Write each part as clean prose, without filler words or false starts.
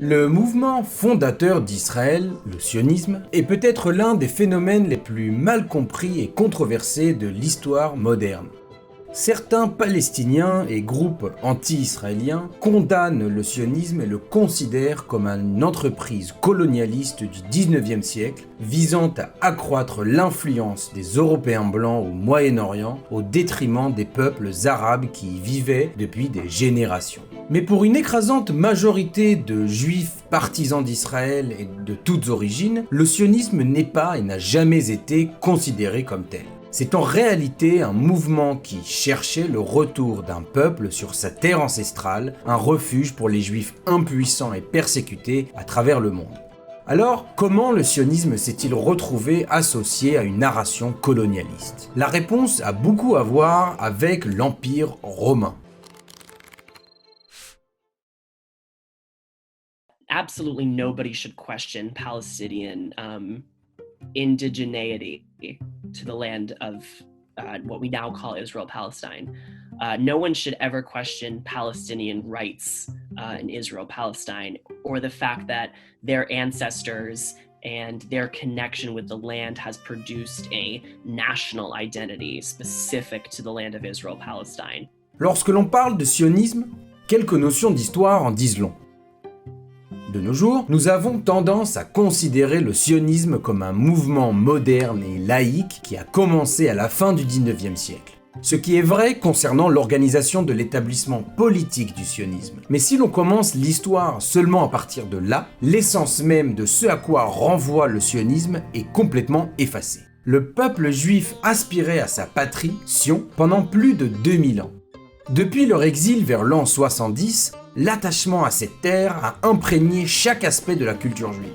Le mouvement fondateur d'Israël, le sionisme, est peut-être l'un des phénomènes les plus mal compris et controversés de l'histoire moderne. Certains Palestiniens et groupes anti-israéliens condamnent le sionisme et le considèrent comme une entreprise colonialiste du 19e siècle visant à accroître l'influence des Européens blancs au Moyen-Orient au détriment des peuples arabes qui y vivaient depuis des générations. Mais pour une écrasante majorité de juifs partisans d'Israël et de toutes origines, le sionisme n'est pas et n'a jamais été considéré comme tel. C'est en réalité un mouvement qui cherchait le retour d'un peuple sur sa terre ancestrale, un refuge pour les juifs impuissants et persécutés à travers le monde. Alors, comment le sionisme s'est-il retrouvé associé à une narration colonialiste? La réponse a beaucoup à voir avec l'Empire romain. Absolutely nobody should question Palestinian indigeneity to the land of what we now call Israel-Palestine. No one should ever question Palestinian rights in Israel-Palestine, or the fact that their ancestors and their connection with the land has produced a national identity specific to the land of Israel-Palestine. Lorsque l'on parle de sionisme, quelques notions d'histoire en disent long. De nos jours, nous avons tendance à considérer le sionisme comme un mouvement moderne et laïque qui a commencé à la fin du 19e siècle. Ce qui est vrai concernant l'organisation de l'établissement politique du sionisme. Mais si l'on commence l'histoire seulement à partir de là, l'essence même de ce à quoi renvoie le sionisme est complètement effacée. Le peuple juif aspirait à sa patrie, Sion, pendant plus de 2000 ans. Depuis leur exil vers l'an 70, l'attachement à cette terre a imprégné chaque aspect de la culture juive.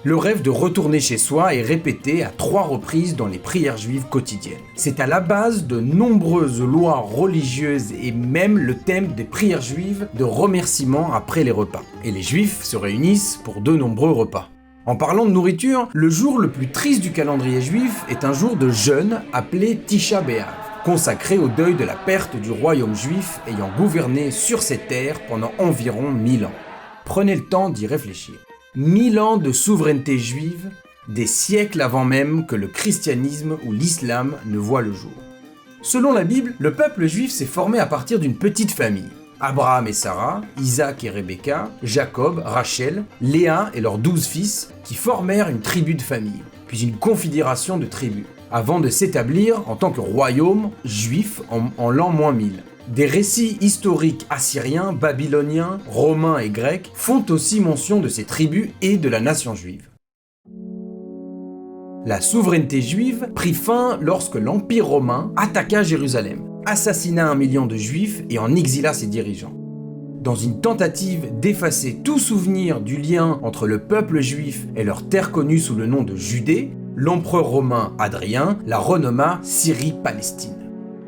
Le rêve de retourner chez soi est répété à 3 reprises dans les prières juives quotidiennes. C'est à la base de nombreuses lois religieuses et même le thème des prières juives de remerciement après les repas. Et les juifs se réunissent pour de nombreux repas. En parlant de nourriture, le jour le plus triste du calendrier juif est un jour de jeûne appelé Tisha B'Av, consacré au deuil de la perte du royaume juif ayant gouverné sur ces terres pendant environ 1000 ans. Prenez le temps d'y réfléchir. 1000 ans de souveraineté juive, des siècles avant même que le christianisme ou l'islam ne voient le jour. Selon la Bible, le peuple juif s'est formé à partir d'une petite famille. Abraham et Sarah, Isaac et Rebecca, Jacob, Rachel, Léa et leurs 12 fils qui formèrent une tribu de famille, puis une confédération de tribus, avant de s'établir en tant que royaume juif en l'an -1000. Des récits historiques assyriens, babyloniens, romains et grecs font aussi mention de ces tribus et de la nation juive. La souveraineté juive prit fin lorsque l'Empire romain attaqua Jérusalem, assassina 1 million de juifs et en exila ses dirigeants. Dans une tentative d'effacer tout souvenir du lien entre le peuple juif et leur terre connue sous le nom de Judée, l'empereur romain Hadrien la renomma Syrie-Palestine.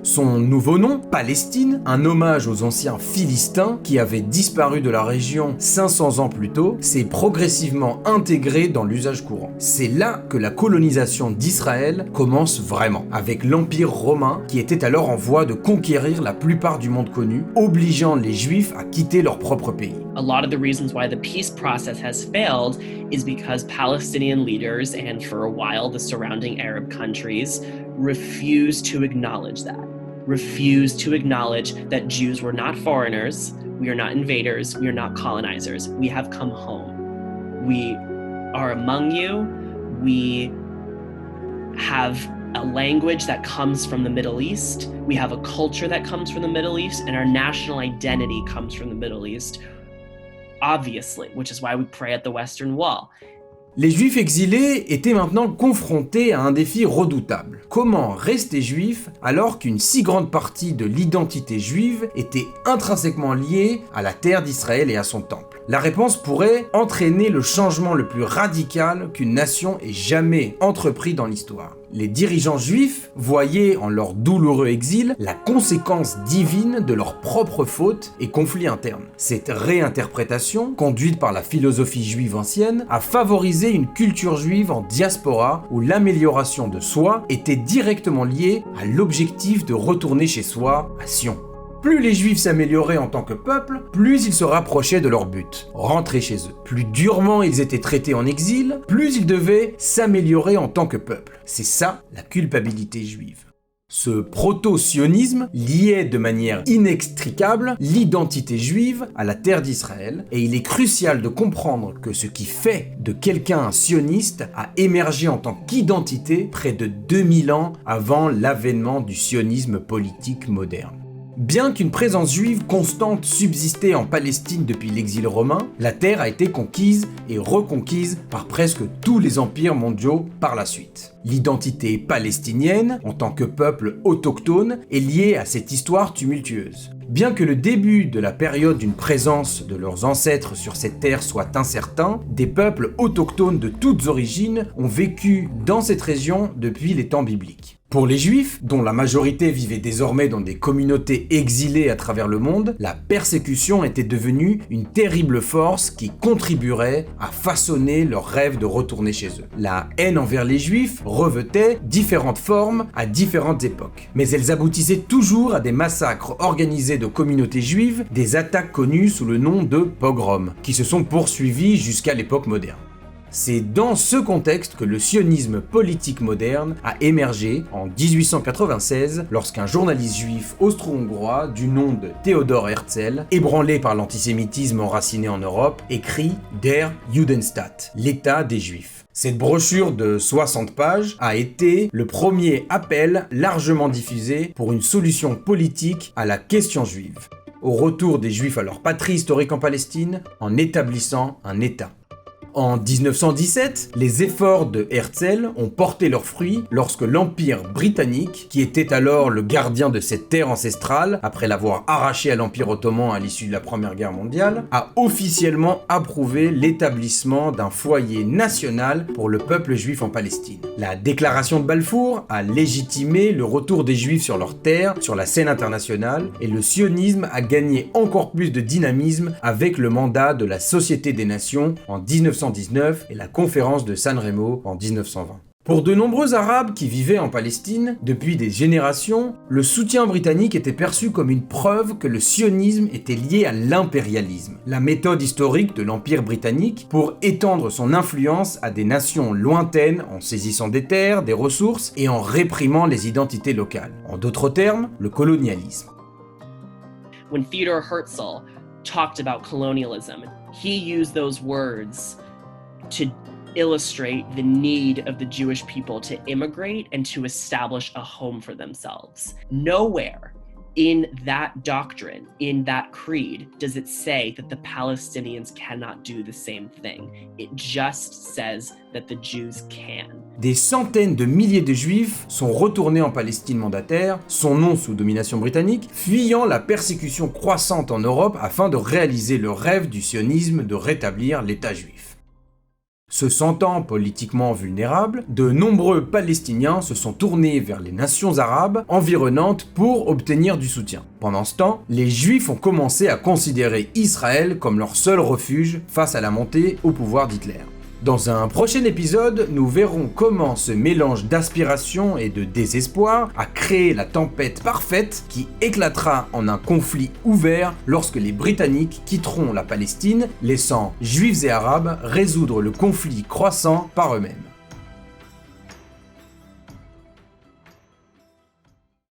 Son nouveau nom, Palestine, un hommage aux anciens Philistins qui avaient disparu de la région 500 ans plus tôt, s'est progressivement intégré dans l'usage courant. C'est là que la colonisation d'Israël commence vraiment, avec l'Empire romain qui était alors en voie de conquérir la plupart du monde connu, obligeant les Juifs à quitter leur propre pays. A lot of the reasons why the peace process has failed is because Palestinian leaders and for a while the surrounding Arab countries refused to acknowledge that. Refused to acknowledge that Jews were not foreigners, we are not invaders, we are not colonizers. We have come home. We are among you. We have a language that comes from the Middle East. We have a culture that comes from the Middle East, and our national identity comes from the Middle East, obviously, which is why we pray at the Western Wall. Les Juifs exilés étaient maintenant confrontés à un défi redoutable. Comment rester juif alors qu'une si grande partie de l'identité juive était intrinsèquement liée à la terre d'Israël et à son temple? La réponse pourrait entraîner le changement le plus radical qu'une nation ait jamais entrepris dans l'histoire. Les dirigeants juifs voyaient en leur douloureux exil la conséquence divine de leurs propres fautes et conflits internes. Cette réinterprétation, conduite par la philosophie juive ancienne, a favorisé une culture juive en diaspora où l'amélioration de soi était directement liée à l'objectif de retourner chez soi, à Sion. Plus les Juifs s'amélioraient en tant que peuple, plus ils se rapprochaient de leur but, rentrer chez eux. Plus durement ils étaient traités en exil, plus ils devaient s'améliorer en tant que peuple. C'est ça la culpabilité juive. Ce proto-sionisme liait de manière inextricable l'identité juive à la terre d'Israël, et il est crucial de comprendre que ce qui fait de quelqu'un un sioniste a émergé en tant qu'identité près de 2000 ans avant l'avènement du sionisme politique moderne. Bien qu'une présence juive constante subsistait en Palestine depuis l'exil romain, la terre a été conquise et reconquise par presque tous les empires mondiaux par la suite. L'identité palestinienne, en tant que peuple autochtone, est liée à cette histoire tumultueuse. Bien que le début de la période d'une présence de leurs ancêtres sur cette terre soit incertain, des peuples autochtones de toutes origines ont vécu dans cette région depuis les temps bibliques. Pour les Juifs, dont la majorité vivait désormais dans des communautés exilées à travers le monde, la persécution était devenue une terrible force qui contribuerait à façonner leur rêve de retourner chez eux. La haine envers les Juifs revêtait différentes formes à différentes époques, mais elles aboutissaient toujours à des massacres organisés de communautés juives, des attaques connues sous le nom de pogroms, qui se sont poursuivies jusqu'à l'époque moderne. C'est dans ce contexte que le sionisme politique moderne a émergé en 1896 lorsqu'un journaliste juif austro-hongrois du nom de Theodor Herzl, ébranlé par l'antisémitisme enraciné en Europe, écrit Der Judenstaat, l'État des Juifs. Cette brochure de 60 pages a été le premier appel largement diffusé pour une solution politique à la question juive, au retour des Juifs à leur patrie historique en Palestine, en établissant un État. En 1917, les efforts de Herzl ont porté leurs fruits lorsque l'Empire britannique, qui était alors le gardien de cette terre ancestrale, après l'avoir arraché à l'Empire ottoman à l'issue de la Première Guerre mondiale, a officiellement approuvé l'établissement d'un foyer national pour le peuple juif en Palestine. La déclaration de Balfour a légitimé le retour des Juifs sur leur terre, sur la scène internationale, et le sionisme a gagné encore plus de dynamisme avec le mandat de la Société des Nations en 1919 et la conférence de San Remo en 1920. Pour de nombreux Arabes qui vivaient en Palestine depuis des générations, le soutien britannique était perçu comme une preuve que le sionisme était lié à l'impérialisme, la méthode historique de l'Empire britannique pour étendre son influence à des nations lointaines en saisissant des terres, des ressources et en réprimant les identités locales. En d'autres termes, le colonialisme. When Theodor Herzl talked about colonialism, he used those words to illustrate the need of the Jewish people to immigrate and to establish a home for themselves. Nowhere in that doctrine, in that creed, does it say that the Palestinians cannot do the same thing. It just says that the Jews can. Des centaines de milliers de Juifs sont retournés en Palestine mandataire, son nom sous domination britannique, fuyant la persécution croissante en Europe afin de réaliser le rêve du sionisme de rétablir l'État juif. Se sentant politiquement vulnérables, de nombreux Palestiniens se sont tournés vers les nations arabes environnantes pour obtenir du soutien. Pendant ce temps, les Juifs ont commencé à considérer Israël comme leur seul refuge face à la montée au pouvoir d'Hitler. Dans un prochain épisode, nous verrons comment ce mélange d'aspiration et de désespoir a créé la tempête parfaite qui éclatera en un conflit ouvert lorsque les Britanniques quitteront la Palestine, laissant Juifs et Arabes résoudre le conflit croissant par eux-mêmes.